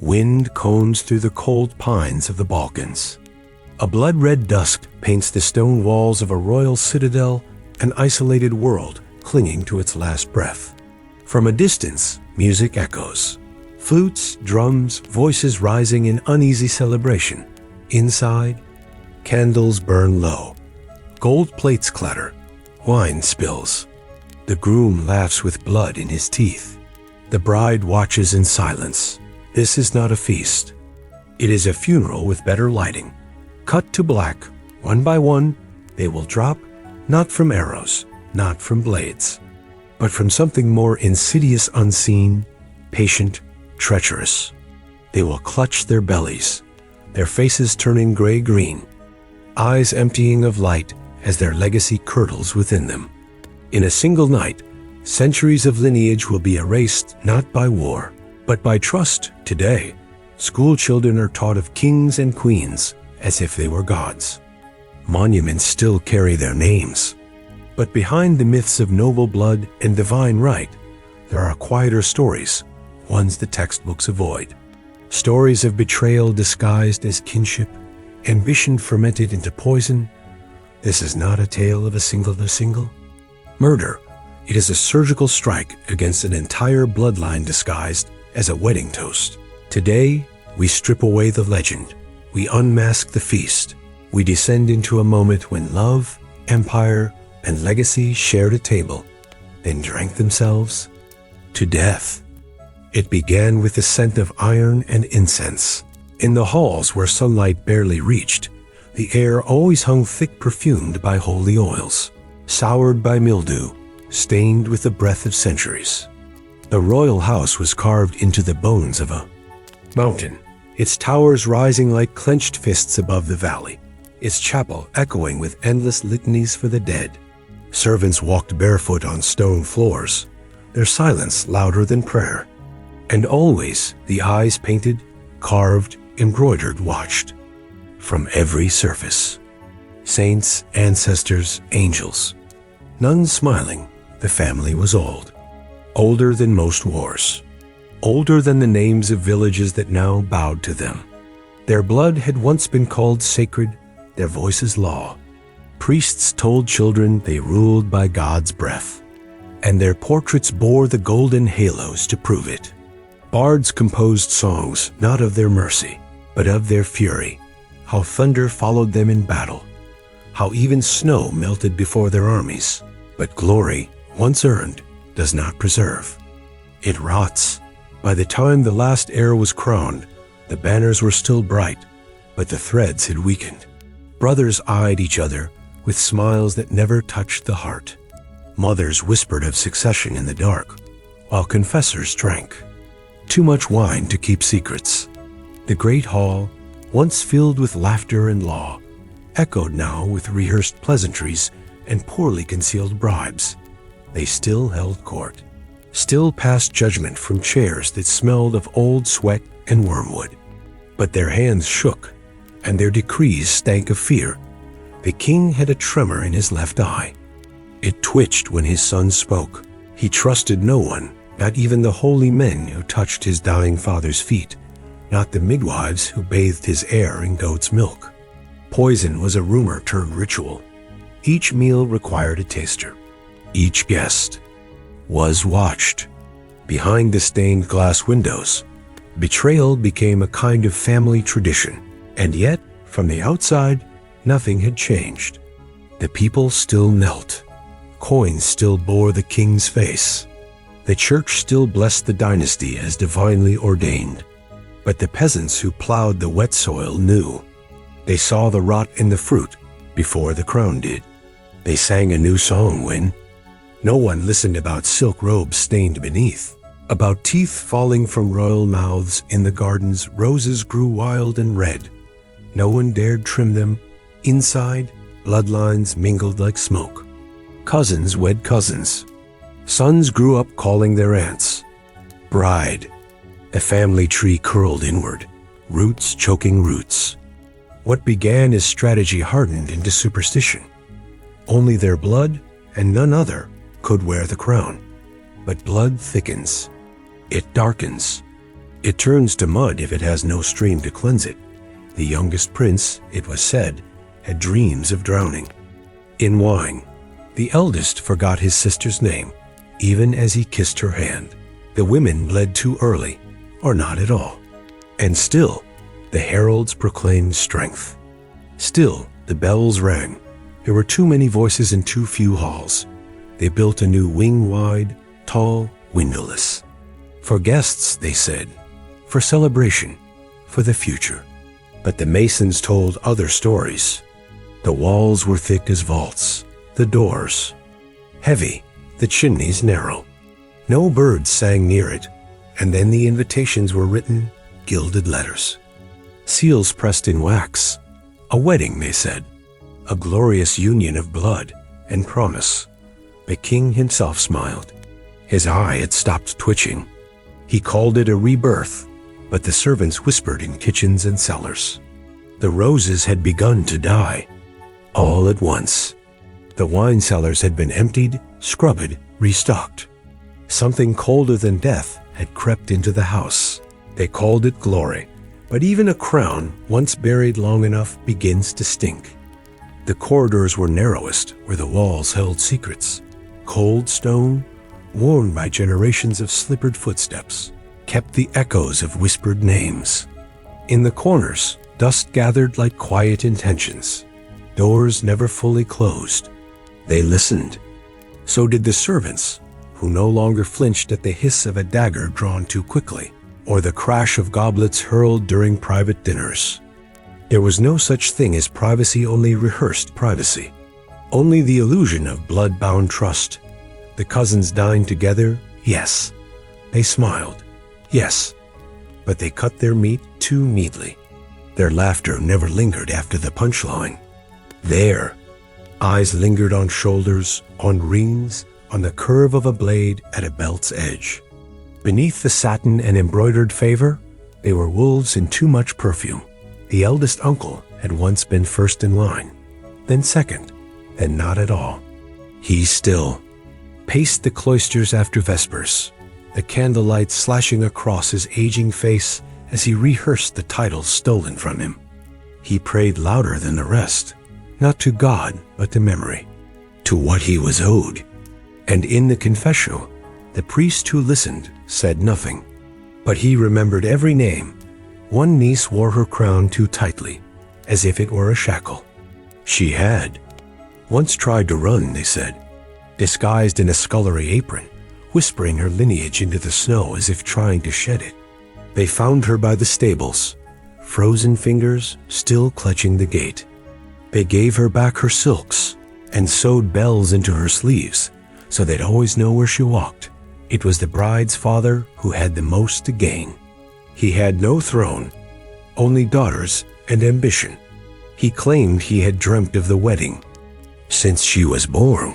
Wind cones through the cold pines of the Balkans. A blood-red dusk paints the stone walls of a royal citadel, an isolated world clinging to its last breath. From a distance, music echoes. Flutes, drums, voices rising in uneasy celebration. Inside, candles burn low. Gold plates clatter. Wine spills. The groom laughs with blood in his teeth. The bride watches in silence. This is not a feast. It is a funeral with better lighting. Cut to black. One by one, they will drop, not from arrows, not from blades, but from something more insidious, unseen, patient, treacherous. They will clutch their bellies, their faces turning gray-green, eyes emptying of light as their legacy curdles within them. In a single night, centuries of lineage will be erased not by war, but by trust. Today, school children are taught of kings and queens as if they were gods. Monuments still carry their names. But behind the myths of noble blood and divine right, there are quieter stories, ones the textbooks avoid. Stories of betrayal disguised as kinship, ambition fermented into poison. This is not a tale of a single. Murder, it is a surgical strike against an entire bloodline disguised as a wedding toast. Today, we strip away the legend. We unmask the feast. We descend into a moment when love, empire, and legacy shared a table, then drank themselves to death. It began with the scent of iron and incense. In the halls where sunlight barely reached, the air always hung thick, perfumed by holy oils, soured by mildew, stained with the breath of centuries. The royal house was carved into the bones of a mountain, its towers rising like clenched fists above the valley, its chapel echoing with endless litanies for the dead. Servants walked barefoot on stone floors, their silence louder than prayer. And always the eyes painted, carved, embroidered watched. From every surface. Saints, ancestors, angels. None smiling, the family was old. Older than most wars. Older than the names of villages that now bowed to them. Their blood had once been called sacred, their voices law. Priests told children they ruled by God's breath, and their portraits bore the golden halos to prove it. Bards composed songs not of their mercy, but of their fury, how thunder followed them in battle, how even snow melted before their armies. But glory, once earned, does not preserve. It rots. By the time the last heir was crowned, the banners were still bright, but the threads had weakened. Brothers eyed each other with smiles that never touched the heart. Mothers whispered of succession in the dark, while confessors drank. Too much wine to keep secrets. The great hall, once filled with laughter and law, echoed now with rehearsed pleasantries and poorly concealed bribes. They still held court, still passed judgment from chairs that smelled of old sweat and wormwood. But their hands shook, and their decrees stank of fear. The king had a tremor in his left eye. It twitched when his son spoke. He trusted no one, not even the holy men who touched his dying father's feet, not the midwives who bathed his heir in goat's milk. Poison was a rumor turned ritual. Each meal required a taster. Each guest was watched. Behind the stained glass windows, betrayal became a kind of family tradition. And yet, from the outside, nothing had changed. The people still knelt. Coins still bore the king's face. The church still blessed the dynasty as divinely ordained. But the peasants who plowed the wet soil knew. They saw the rot in the fruit before the crown did. They sang a new song when no one listened about silk robes stained beneath, about teeth falling from royal mouths in the gardens. Roses grew wild and red. No one dared trim them. Inside, bloodlines mingled like smoke. Cousins wed cousins. Sons grew up calling their aunts bride. A family tree curled inward, roots choking roots. What began as strategy hardened into superstition. Only their blood, and none other, could wear the crown. But blood thickens. It darkens. It turns to mud if it has no stream to cleanse it. The youngest prince, it was said, had dreams of drowning. In wine, the eldest forgot his sister's name, even as he kissed her hand. The women bled too early, or not at all. And still, the heralds proclaimed strength. Still, the bells rang. There were too many voices in too few halls. They built a new wing-wide, tall, windowless. For guests, they said. For celebration. For the future. But the masons told other stories. The walls were thick as vaults. The doors heavy. The chimneys narrow. No birds sang near it. And then the invitations were written, gilded letters. Seals pressed in wax. A wedding, they said. A glorious union of blood and promise. The king himself smiled. His eye had stopped twitching. He called it a rebirth, but the servants whispered in kitchens and cellars. The roses had begun to die. All at once. The wine cellars had been emptied, scrubbed, restocked. Something colder than death had crept into the house. They called it glory, but even a crown, once buried long enough, begins to stink. The corridors were narrowest, where the walls held secrets. Cold stone, worn by generations of slippered footsteps, kept the echoes of whispered names. In the corners, dust gathered like quiet intentions. Doors never fully closed. They listened. So did the servants, who no longer flinched at the hiss of a dagger drawn too quickly, or the crash of goblets hurled during private dinners. There was no such thing as privacy, only rehearsed privacy. Only the illusion of blood-bound trust. The cousins dined together, yes. They smiled, yes. But they cut their meat too neatly. Their laughter never lingered after the punchline. There, eyes lingered on shoulders, on rings, on the curve of a blade at a belt's edge. Beneath the satin and embroidered favor, they were wolves in too much perfume. The eldest uncle had once been first in line, then second, then not at all. He still paced the cloisters after vespers, the candlelight slashing across his aging face as he rehearsed the titles stolen from him. He prayed louder than the rest, not to God, but to memory, to what he was owed. And in the confessional, the priest who listened said nothing, but he remembered every name. One niece wore her crown too tightly, as if it were a shackle. She had once tried to run, they said, disguised in a scullery apron, whispering her lineage into the snow as if trying to shed it. They found her by the stables, frozen fingers still clutching the gate. They gave her back her silks and sewed bells into her sleeves so they'd always know where she walked. It was the bride's father who had the most to gain. He had no throne, only daughters and ambition. He claimed he had dreamt of the wedding since she was born,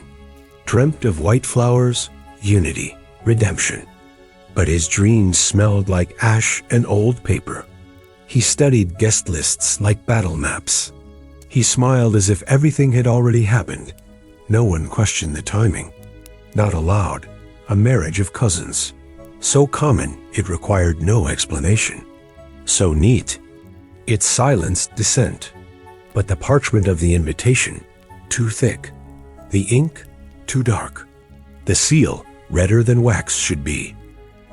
dreamt of white flowers, unity, redemption. But his dreams smelled like ash and old paper. He studied guest lists like battle maps. He smiled as if everything had already happened. No one questioned the timing. Not aloud, a marriage of cousins. So common, it required no explanation. So neat, it silenced dissent. But the parchment of the invitation, too thick. The ink, too dark. The seal, redder than wax should be.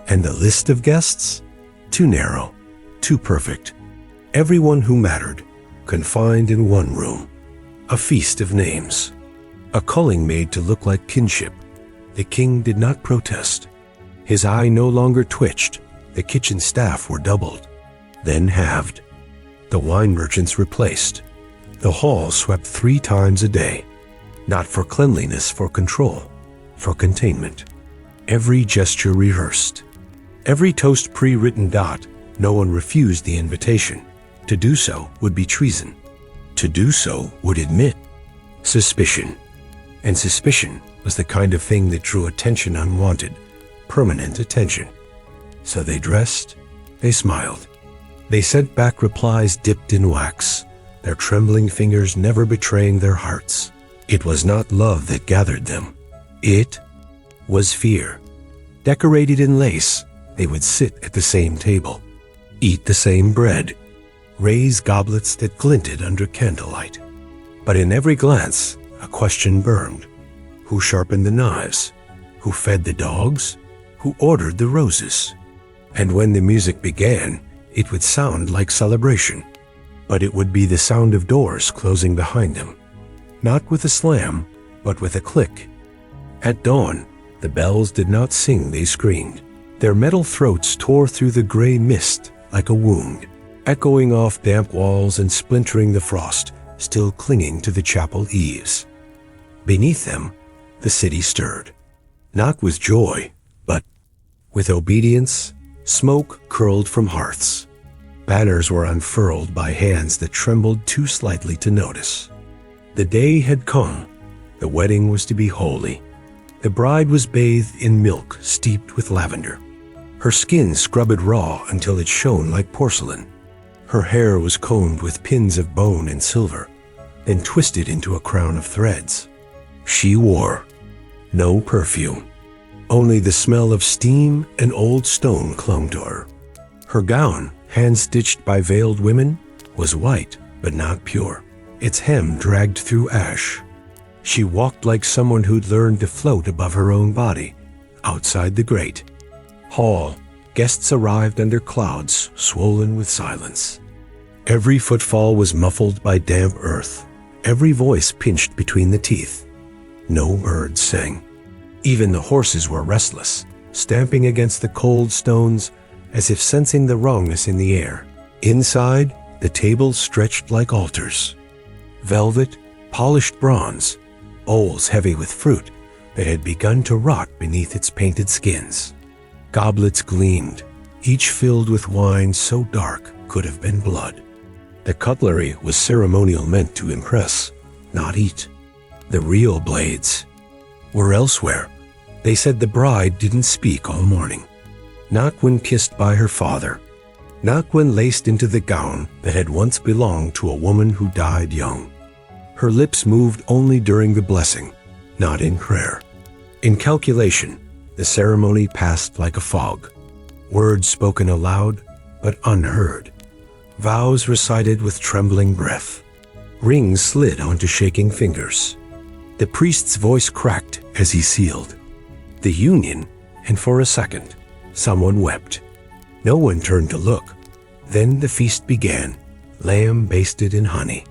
And the list of guests, too narrow, too perfect. Everyone who mattered, confined in one room. A feast of names. A culling made to look like kinship. The king did not protest. His eye no longer twitched. The kitchen staff were doubled, then halved. The wine merchants replaced. The hall swept 3 times a day. Not for cleanliness, for control, for containment. Every gesture rehearsed. Every toast pre-written dot. No one refused the invitation. To do so would be treason. To do so would admit suspicion. And suspicion was the kind of thing that drew attention unwanted, permanent attention. So they dressed, they smiled. They sent back replies dipped in wax, their trembling fingers never betraying their hearts. It was not love that gathered them. It was fear. Decorated in lace, they would sit at the same table. eat the same bread, raise goblets that glinted under candlelight. But in every glance, a question burned. Who sharpened the knives? Who fed the dogs? Who ordered the roses? And when the music began, it would sound like celebration. But it would be the sound of doors closing behind them, not with a slam, but with a click. At dawn, the bells did not sing, they screamed. Their metal throats tore through the gray mist like a wound, echoing off damp walls and splintering the frost, still clinging to the chapel eaves. Beneath them, the city stirred, not with joy, but with obedience. Smoke curled from hearths. Banners were unfurled by hands that trembled too slightly to notice. The day had come. The wedding was to be holy. The bride was bathed in milk steeped with lavender. Her skin scrubbed raw until it shone like porcelain. Her hair was combed with pins of bone and silver, then twisted into a crown of threads. She wore no perfume. Only the smell of steam and old stone clung to her. Her gown, hand-stitched by veiled women, was white but not pure, its hem dragged through ash. She walked like someone who'd learned to float above her own body, outside the great hall. Guests arrived under clouds swollen with silence. Every footfall was muffled by damp earth, every voice pinched between the teeth. No birds sang. Even the horses were restless, stamping against the cold stones as if sensing the wrongness in the air. Inside, the tables stretched like altars. Velvet, polished bronze, bowls heavy with fruit that had begun to rot beneath its painted skins. Goblets gleamed, each filled with wine so dark could have been blood. The cutlery was ceremonial, meant to impress, not eat. The real blades were elsewhere. They said the bride didn't speak all morning. Not when kissed by her father. Not when laced into the gown that had once belonged to a woman who died young. Her lips moved only during the blessing, not in prayer. In calculation, the ceremony passed like a fog. Words spoken aloud, but unheard. Vows recited with trembling breath. Rings slid onto shaking fingers. The priest's voice cracked as he sealed the union, and for a second, someone wept. No one turned to look. Then the feast began, lamb basted in honey,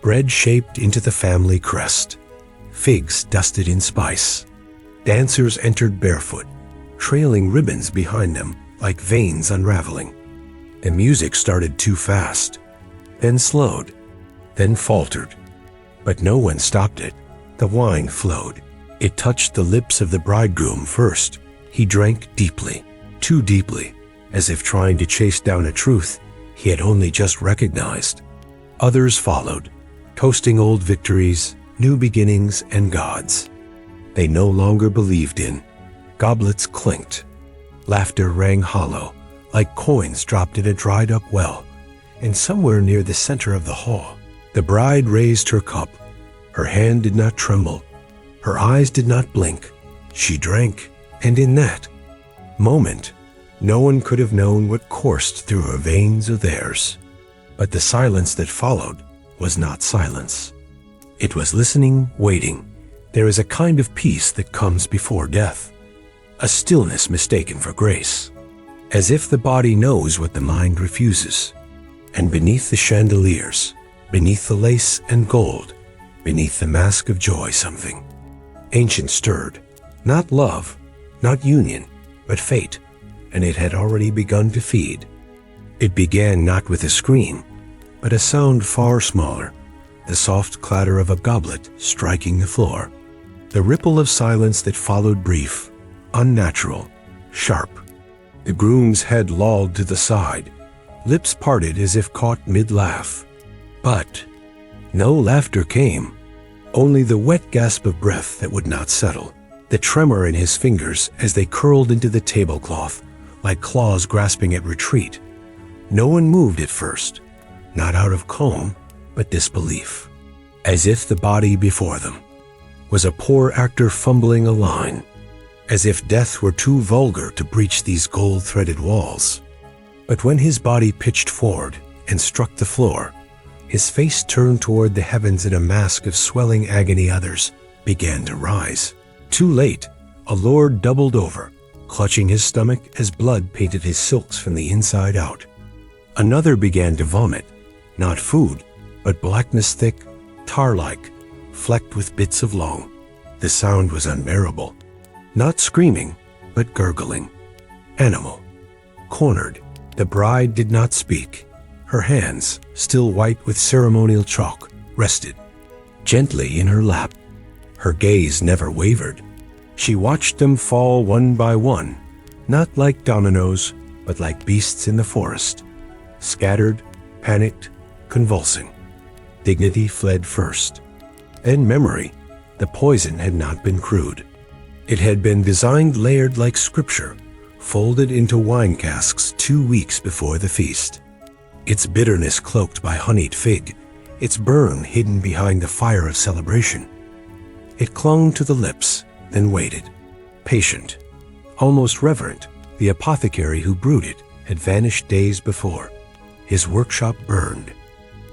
bread shaped into the family crest, figs dusted in spice. Dancers entered barefoot, trailing ribbons behind them like veins unraveling. The music started too fast, then slowed, then faltered. But no one stopped it. The wine flowed. It touched the lips of the bridegroom first. He drank deeply, too deeply, as if trying to chase down a truth he had only just recognized. Others followed, toasting old victories, new beginnings, and gods they no longer believed in. Goblets clinked. Laughter rang hollow, like coins dropped in a dried-up well. And somewhere near the center of the hall, the bride raised her cup. Her hand did not tremble. Her eyes did not blink. She drank, and in that moment, no one could have known what coursed through her veins or theirs. But the silence that followed was not silence. It was listening, waiting. There is a kind of peace that comes before death, a stillness mistaken for grace, as if the body knows what the mind refuses. And beneath the chandeliers, beneath the lace and gold, beneath the mask of joy, something ancient stirred. Not love, not union, but fate, and it had already begun to feed. It began not with a scream, but a sound far smaller, the soft clatter of a goblet striking the floor. The ripple of silence that followed, brief, unnatural, sharp. The groom's head lolled to the side, lips parted as if caught mid-laugh. But no laughter came, only the wet gasp of breath that would not settle, the tremor in his fingers as they curled into the tablecloth, like claws grasping at retreat. No one moved at first, not out of calm, but disbelief, as if the body before them was a poor actor fumbling a line, as if death were too vulgar to breach these gold-threaded walls. But when his body pitched forward and struck the floor, his face turned toward the heavens in a mask of swelling agony. Others began to rise. Too late, a lord doubled over, clutching his stomach as blood painted his silks from the inside out. Another began to vomit, not food, but blackness thick, tar-like, flecked with bits of long. The sound was unbearable. Not screaming, but gurgling. Animal. Cornered, the bride did not speak. Her hands, still white with ceremonial chalk, rested gently in her lap. Her gaze never wavered. She watched them fall one by one, not like dominoes, but like beasts in the forest. Scattered, panicked, convulsing. Dignity fled first. And memory. The poison had not been crude. It had been designed layered like scripture, folded into wine casks 2 weeks before the feast. Its bitterness cloaked by honeyed fig, its burn hidden behind the fire of celebration. It clung to the lips, then waited. Patient, almost reverent, the apothecary who brewed it had vanished days before. His workshop burned.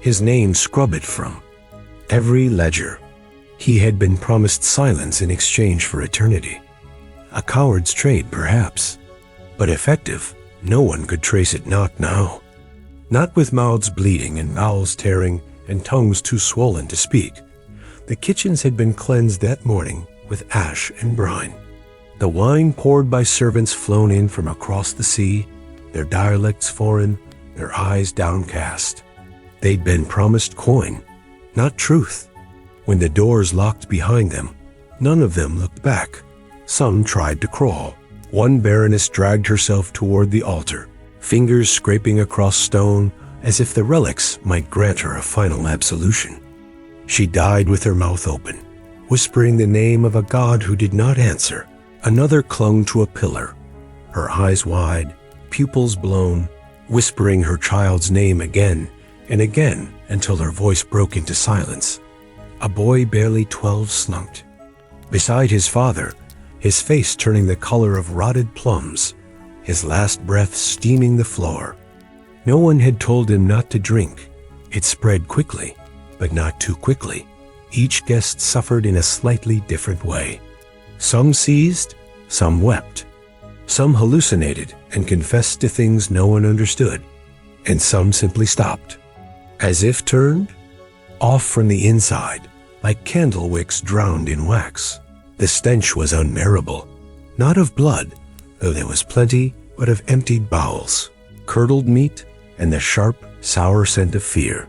His name scrubbed from every ledger. He had been promised silence in exchange for eternity. A coward's trade, perhaps. But effective, no one could trace it, not now. Not with mouths bleeding and bowels tearing and tongues too swollen to speak. The kitchens had been cleansed that morning with ash and brine. The wine poured by servants flown in from across the sea, their dialects foreign, their eyes downcast. They'd been promised coin, not truth. When the doors locked behind them, none of them looked back. Some tried to crawl. One baroness dragged herself toward the altar, fingers scraping across stone as if the relics might grant her a final absolution. She died with her mouth open, whispering the name of a god who did not answer. Another clung to a pillar, her eyes wide, pupils blown, whispering her child's name again and again until her voice broke into silence. A boy barely 12 slunked. Beside his father, his face turning the color of rotted plums, his last breath steaming the floor. No one had told him not to drink. It spread quickly, but not too quickly. Each guest suffered in a slightly different way. Some seized, some wept. Some hallucinated and confessed to things no one understood, and some simply stopped. As if turned off from the inside, like candle wicks drowned in wax. The stench was unbearable, not of blood, though there was plenty, but of emptied bowels, curdled meat, and the sharp, sour scent of fear.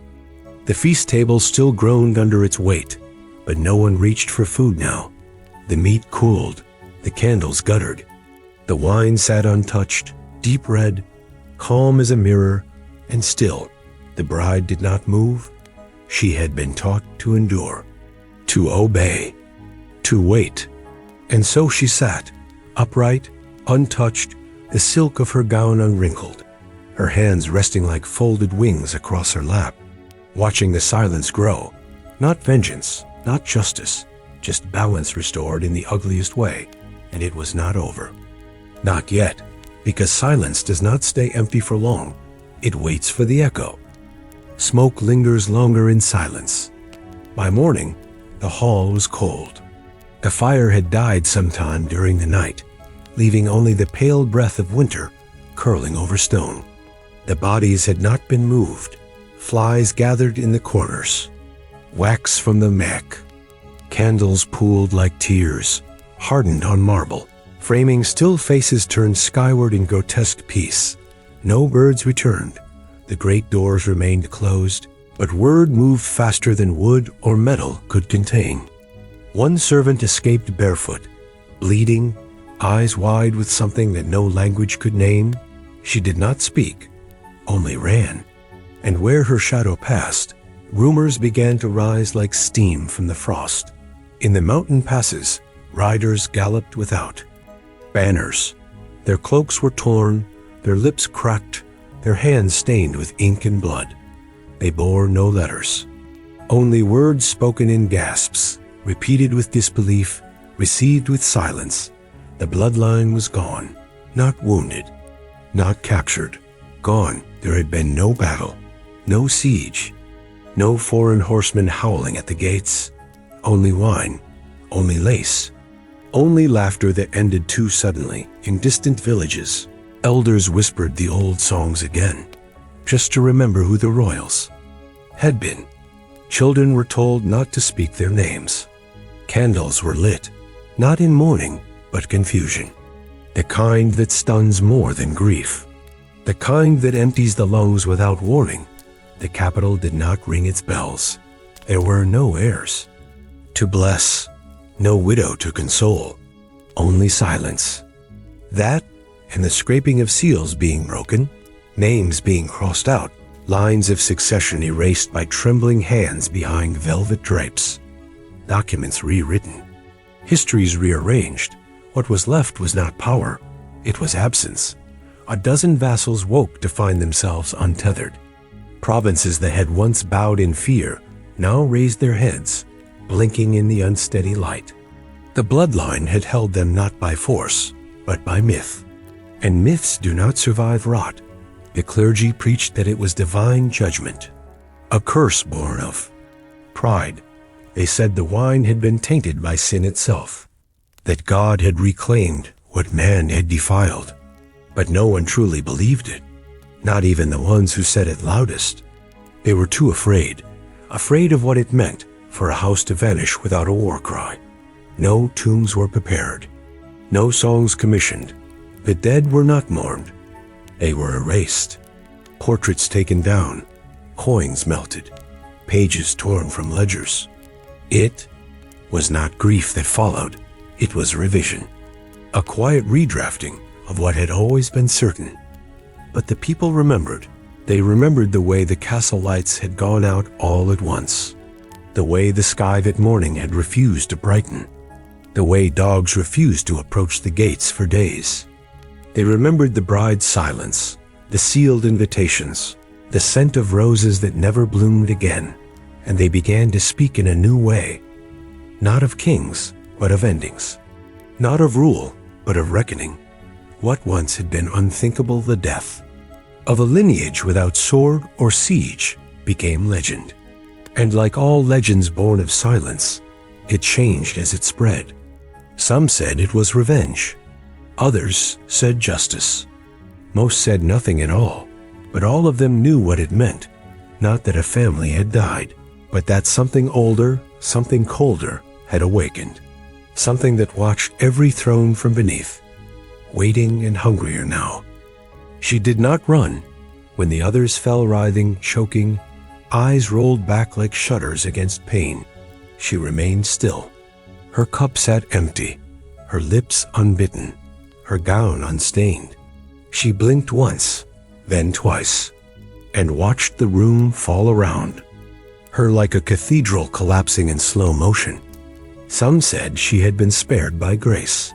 The feast table still groaned under its weight, but no one reached for food now. The meat cooled, the candles guttered. The wine sat untouched, deep red, calm as a mirror, and still. The bride did not move. She had been taught to endure, to obey, to wait. And so she sat, upright, untouched, the silk of her gown unwrinkled, her hands resting like folded wings across her lap, watching the silence grow. Not vengeance, not justice, just balance restored in the ugliest way, and it was not over. Not yet, because silence does not stay empty for long. It waits for the echo. Smoke lingers longer in silence. By morning, the hall was cold. The fire had died sometime during the night, leaving only the pale breath of winter curling over stone. The bodies had not been moved. Flies gathered in the corners. Wax from the neck. Candles pooled like tears, hardened on marble, framing still faces turned skyward in grotesque peace. No birds returned. The great doors remained closed, but word moved faster than wood or metal could contain. One servant escaped barefoot, bleeding, eyes wide with something that no language could name. She did not speak, only ran. And where her shadow passed, rumors began to rise like steam from the frost. In the mountain passes, riders galloped without. Banners. Their cloaks were torn, their lips cracked, their hands stained with ink and blood. They bore no letters. Only words spoken in gasps, repeated with disbelief, received with silence. The bloodline was gone, not wounded, not captured, Gone, there had been no battle, no siege, no foreign horsemen howling at the gates, only wine, only lace, only laughter that ended too suddenly in distant villages. Elders whispered the old songs again, just to remember who the royals had been. Children were told not to speak their names. Candles were lit, not in mourning, but confusion. The kind that stuns more than grief. The kind that empties the lungs without warning. The capital did not ring its bells. There were no heirs to bless, no widow to console, only silence. That and the scraping of seals being broken, names being crossed out, lines of succession erased by trembling hands behind velvet drapes, documents rewritten, histories rearranged. What was left was not power, it was absence. A dozen vassals woke to find themselves untethered. Provinces that had once bowed in fear now raised their heads, blinking in the unsteady light. The bloodline had held them not by force, but by myth. And myths do not survive rot. The clergy preached that it was divine judgment, a curse born of pride. They said the wine had been tainted by sin itself, that God had reclaimed what man had defiled. But no one truly believed it, not even the ones who said it loudest. They were too afraid of what it meant for a house to vanish without a war cry. No tombs were prepared, no songs commissioned. The dead were not mourned, they were erased. Portraits taken down, coins melted, pages torn from ledgers. It was not grief that followed, it was revision, a quiet redrafting of what had always been certain. But the people remembered. They remembered the way the castle lights had gone out all at once, the way the sky that morning had refused to brighten, the way dogs refused to approach the gates for days. They remembered the bride's silence, the sealed invitations, the scent of roses that never bloomed again, and they began to speak in a new way, not of kings, but of endings, not of rule, but of reckoning. What once had been unthinkable, the death of a lineage without sword or siege, became legend. And like all legends born of silence, it changed as it spread. Some said it was revenge. Others said justice. Most said nothing at all, but all of them knew what it meant. Not that a family had died, but that something older, something colder had awakened. Something that watched every throne from beneath, waiting and hungrier now. She did not run. When the others fell writhing, choking, eyes rolled back like shutters against pain, she remained still. Her cup sat empty, her lips unbitten, her gown unstained. She blinked once, then twice, and watched the room fall around her like a cathedral collapsing in slow motion. Some said she had been spared by grace.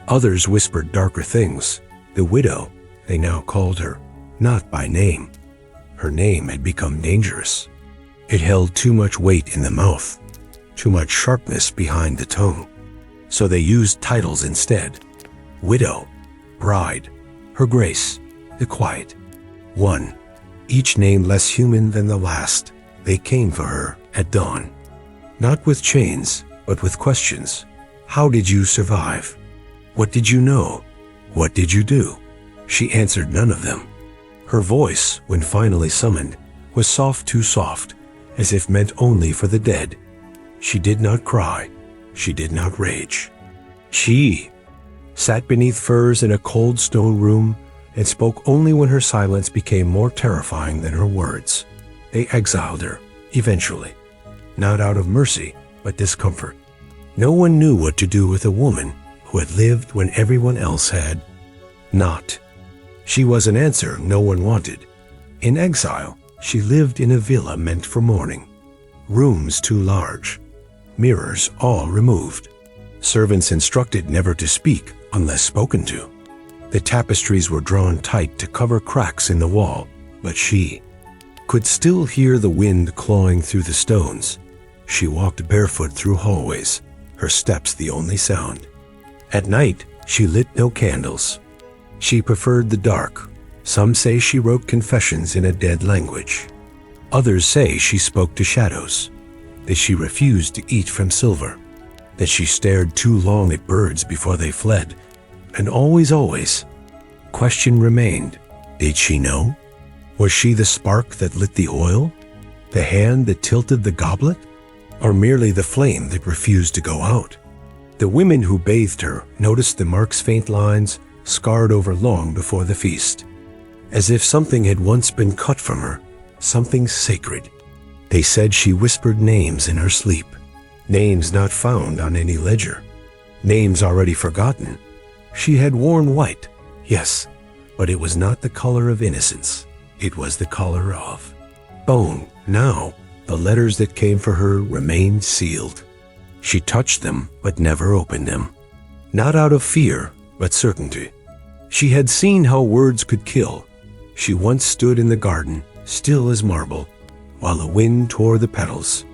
Others whispered darker things. The widow, they now called her, not by name. Her name had become dangerous. It held too much weight in the mouth, too much sharpness behind the tongue. So they used titles instead. Widow, bride, her grace, the quiet one. Each name less human than the last. They came for her at dawn. Not with chains, but with questions. How did you survive? What did you know? What did you do? She answered none of them. Her voice, when finally summoned, was soft, too soft, as if meant only for the dead. She did not cry. She did not rage. She sat beneath firs in a cold stone room and spoke only when her silence became more terrifying than her words. They exiled her, eventually, not out of mercy, but discomfort. No one knew what to do with a woman who had lived when everyone else had not. She was an answer no one wanted. In exile, she lived in a villa meant for mourning. Rooms too large, mirrors all removed. Servants instructed never to speak unless spoken to. The tapestries were drawn tight to cover cracks in the wall, but she could still hear the wind clawing through the stones. She walked barefoot through hallways, her steps the only sound. At night, she lit no candles. She preferred the dark, Some say she wrote confessions in a dead language. Others say she spoke to shadows, that she refused to eat from silver, that she stared too long at birds before they fled, and always, question remained. Did she know? Was she the spark that lit the oil? The hand that tilted the goblet? Or merely the flame that refused to go out? The women who bathed her noticed the mark's faint lines scarred over long before the feast, as if something had once been cut from her, something sacred. They said she whispered names in her sleep, names not found on any ledger, names already forgotten. She had worn white, yes, but it was not the color of innocence. It was the color of bone. Now, the letters that came for her remained sealed. She touched them, but never opened them. Not out of fear, but certainty. She had seen how words could kill. She once stood in the garden, still as marble, while the wind tore the petals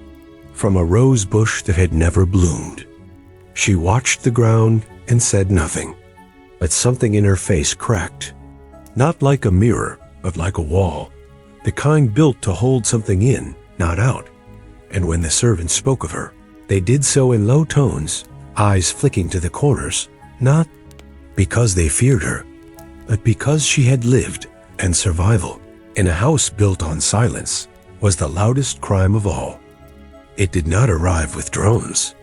from a rose bush that had never bloomed. She watched the ground and said nothing, but something in her face cracked. Not like a mirror, but like a wall, the kind built to hold something in, not out. And when the servants spoke of her, they did so in low tones, eyes flicking to the corners, not because they feared her, but because she had lived, and survival in a house built on silence was the loudest crime of all. It did not arrive with drones.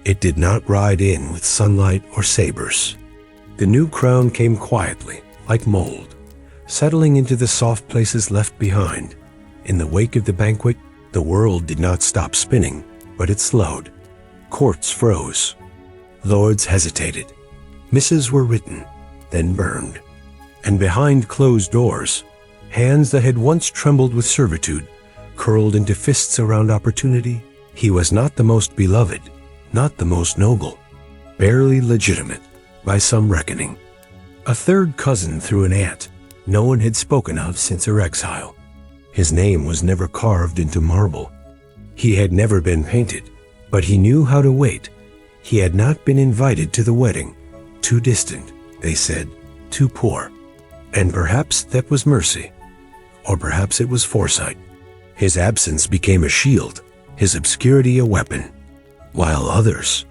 It did not ride in with sunlight or sabers. The new crown came quietly, like mold, settling into the soft places left behind. In the wake of the banquet, the world did not stop spinning, but it slowed. Courts froze. Lords hesitated. Misses were written, then burned. And behind closed doors, hands that had once trembled with servitude curled into fists around opportunity. He was not the most beloved, not the most noble, barely legitimate by some reckoning. A third cousin through an aunt no one had spoken of since her exile. His name was never carved into marble. He had never been painted, but he knew how to wait. He had not been invited to the wedding. Too distant, they said, too poor. And perhaps that was mercy, or perhaps it was foresight. His absence became a shield, his obscurity a weapon. While others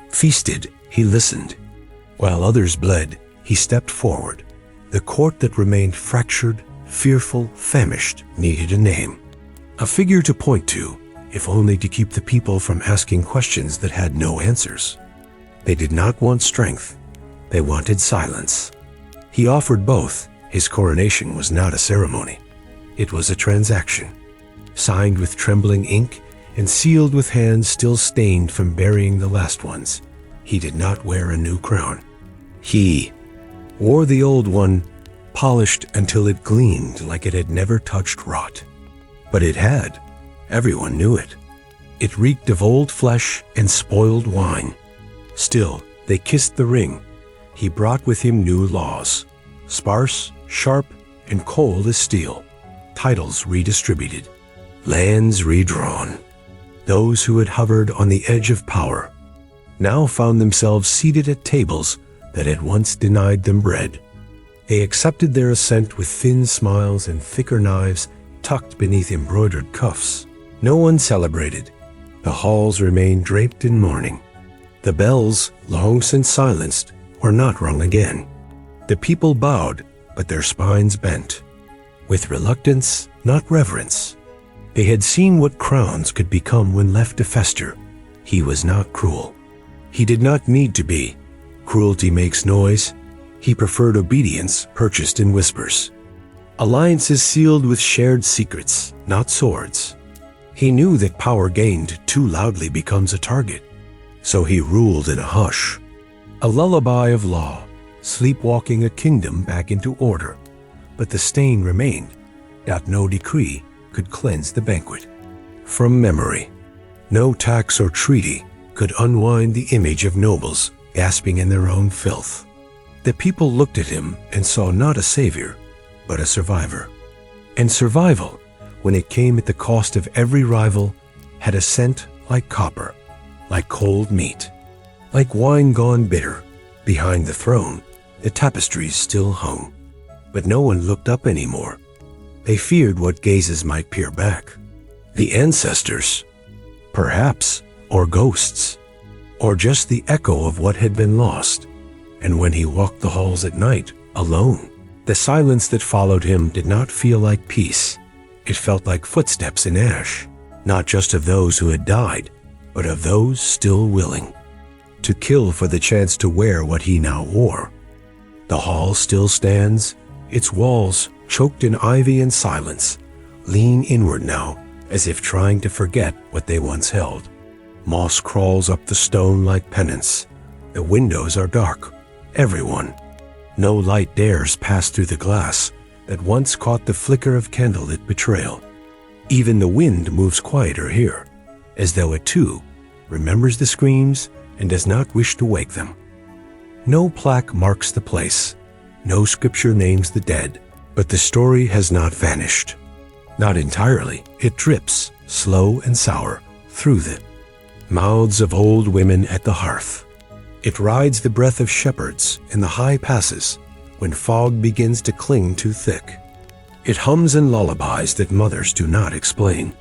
feasted, he listened. While others bled, he stepped forward. The court that remained fractured, fearful, famished, needed a name. A figure to point to, if only to keep the people from asking questions that had no answers. They did not want strength. They wanted silence. He offered both. His coronation was not a ceremony. It was a transaction, signed with trembling ink and sealed with hands still stained from burying the last ones. He did not wear a new crown. He wore the old one, polished until it gleamed like it had never touched rot. But it had. Everyone knew it. It reeked of old flesh and spoiled wine. Still, they kissed the ring. He brought with him new laws, sparse, sharp, and cold as steel. Titles redistributed, lands redrawn. Those who had hovered on the edge of power now found themselves seated at tables that had once denied them bread. They accepted their ascent with thin smiles and thicker knives tucked beneath embroidered cuffs. No one celebrated. The halls remained draped in mourning. The bells, long since silenced, were not rung again. The people bowed, but their spines bent. With reluctance, not reverence. They had seen what crowns could become when left to fester. He was not cruel. He did not need to be. Cruelty makes noise. He preferred obedience purchased in whispers. Alliances sealed with shared secrets, not swords. He knew that power gained too loudly becomes a target. So he ruled in a hush. A lullaby of law, sleepwalking a kingdom back into order. But the stain remained, that no decree could cleanse the banquet. From memory, no tax or treaty could unwind the image of nobles gasping in their own filth. The people looked at him and saw not a savior, but a survivor. And survival, when it came at the cost of every rival, had a scent like copper, like cold meat, like wine gone bitter. Behind the throne, the tapestries still hung. but no one looked up anymore. They feared what gazes might peer back. The ancestors, perhaps, or ghosts, or just the echo of what had been lost. And when he walked the halls at night, alone, the silence that followed him did not feel like peace. It felt like footsteps in ash, not just of those who had died, but of those still willing to kill for the chance to wear what he now wore. The hall still stands, its walls, choked in ivy and silence, lean inward now, as if trying to forget what they once held. Moss crawls up the stone like penance. The windows are dark. Everyone. No light dares pass through the glass that once caught the flicker of candlelit betrayal. Even the wind moves quieter here, as though it too remembers the screams and does not wish to wake them. No plaque marks the place. No scripture names the dead, but the story has not vanished. Not entirely. It drips, slow and sour, through the mouths of old women at the hearth. It rides the breath of shepherds in the high passes when fog begins to cling too thick. It hums in lullabies that mothers do not explain.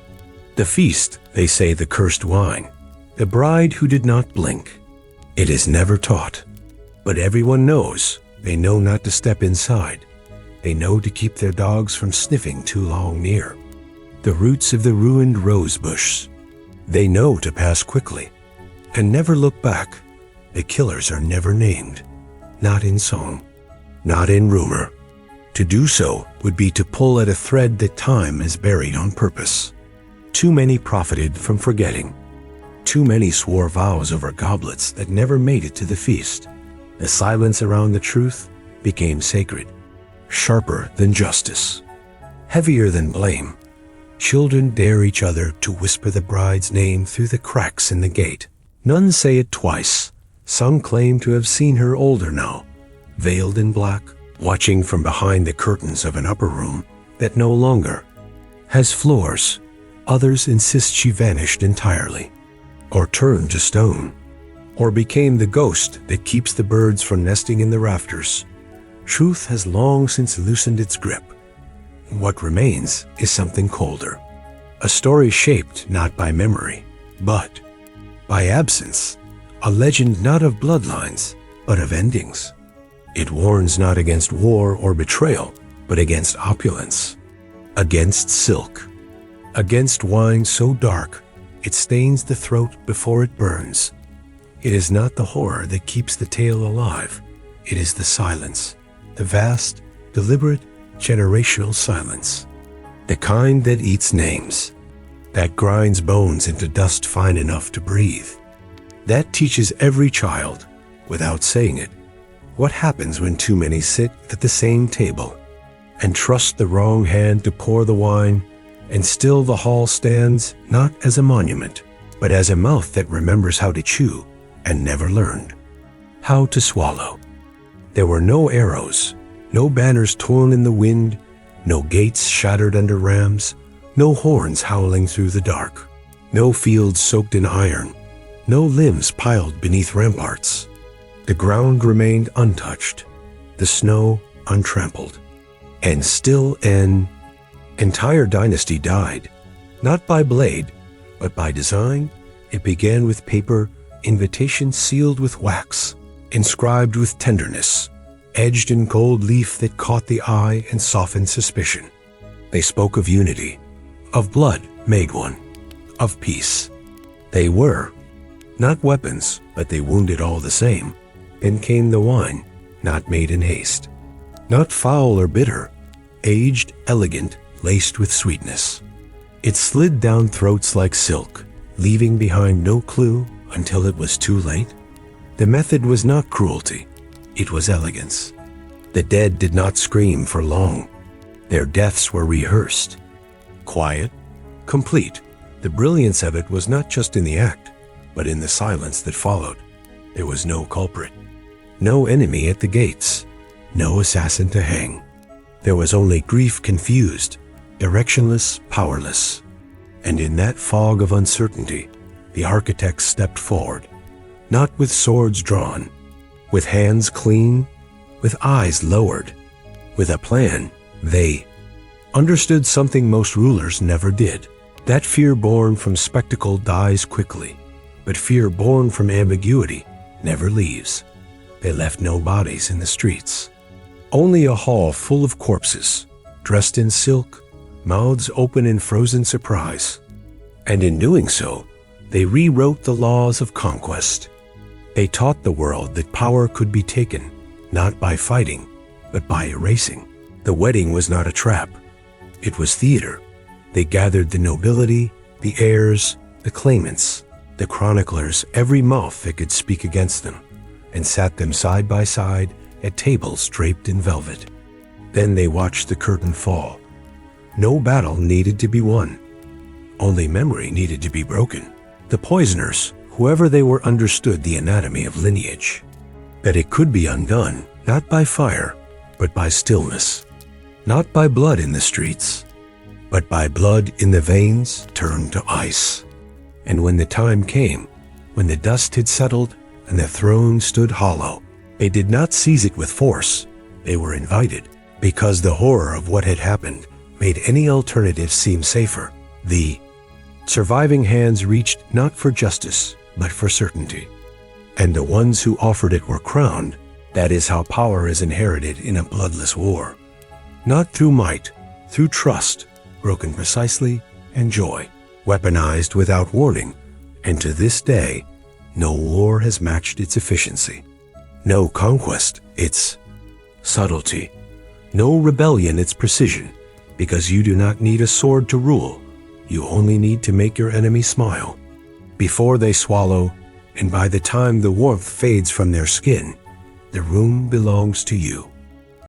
The feast, they say, the cursed wine, the bride who did not blink. It is never taught, but everyone knows. They know not to step inside. They know to keep their dogs from sniffing too long near the roots of the ruined rose bush. They know to pass quickly and never look back. The killers are never named, not in song, not in rumor. To do so would be to pull at a thread that time has buried on purpose. Too many profited from forgetting. Too many swore vows over goblets that never made it to the feast. The silence around the truth became sacred, sharper than justice, heavier than blame. Children dare each other to whisper the bride's name through the cracks in the gate. None say it twice. Some claim to have seen her older now, veiled in black, watching from behind the curtains of an upper room that no longer has floors. Others insist she vanished entirely, or turned to stone, or became the ghost that keeps the birds from nesting in the rafters. Truth has long since loosened its grip. What remains is something colder, a story shaped not by memory, but by absence, a legend not of bloodlines, but of endings. It warns not against war or betrayal, but against opulence, against silk, against wine so dark it stains the throat before it burns. It is not the horror that keeps the tale alive. It is the silence, the vast, deliberate, generational silence, the kind that eats names, that grinds bones into dust fine enough to breathe, that teaches every child, without saying it, what happens when too many sit at the same table and trust the wrong hand to pour the wine, and still the hall stands not as a monument, but as a mouth that remembers how to chew and never learned how to swallow. There were no arrows, no banners torn in the wind, no gates shattered under rams, no horns howling through the dark, no fields soaked in iron, no limbs piled beneath ramparts. The ground remained untouched, the snow untrampled, and still an entire dynasty died, not by blade, but by design. It began with paper, invitation sealed with wax, inscribed with tenderness, edged in gold leaf that caught the eye and softened suspicion. They spoke of unity, of blood made one, of peace. They were not weapons, but they wounded all the same. Then came the wine, not made in haste, not foul or bitter, aged, elegant, laced with sweetness. It slid down throats like silk, leaving behind no clue until it was too late. The method was not cruelty, it was elegance. The dead did not scream for long. Their deaths were rehearsed. Quiet, complete. The brilliance of it was not just in the act, but in the silence that followed. There was no culprit, no enemy at the gates, no assassin to hang. There was only grief confused, directionless, powerless. And in that fog of uncertainty, the architects stepped forward, not with swords drawn, with hands clean, with eyes lowered, with a plan. They understood something most rulers never did. That fear born from spectacle dies quickly, but fear born from ambiguity never leaves. They left no bodies in the streets, only a hall full of corpses, dressed in silk, mouths open in frozen surprise. And in doing so, they rewrote the laws of conquest. They taught the world that power could be taken, not by fighting, but by erasing. The wedding was not a trap. It was theater. They gathered the nobility, the heirs, the claimants, the chroniclers, every mouth that could speak against them, and sat them side by side at tables draped in velvet. Then they watched the curtain fall. No battle needed to be won. Only memory needed to be broken. The poisoners, whoever they were, understood the anatomy of lineage, that it could be undone, not by fire, but by stillness, not by blood in the streets, but by blood in the veins turned to ice. And when the time came, when the dust had settled and the throne stood hollow, they did not seize it with force. They were invited, because the horror of what had happened made any alternative seem safer. The surviving hands reached not for justice, but for certainty. And the ones who offered it were crowned. That is how power is inherited in a bloodless war. Not through might, through trust, broken precisely, and joy, weaponized without warning. And to this day, no war has matched its efficiency. No conquest, its subtlety. No rebellion, its precision. Because you do not need a sword to rule. You only need to make your enemy smile. Before they swallow, and by the time the warmth fades from their skin, the room belongs to you.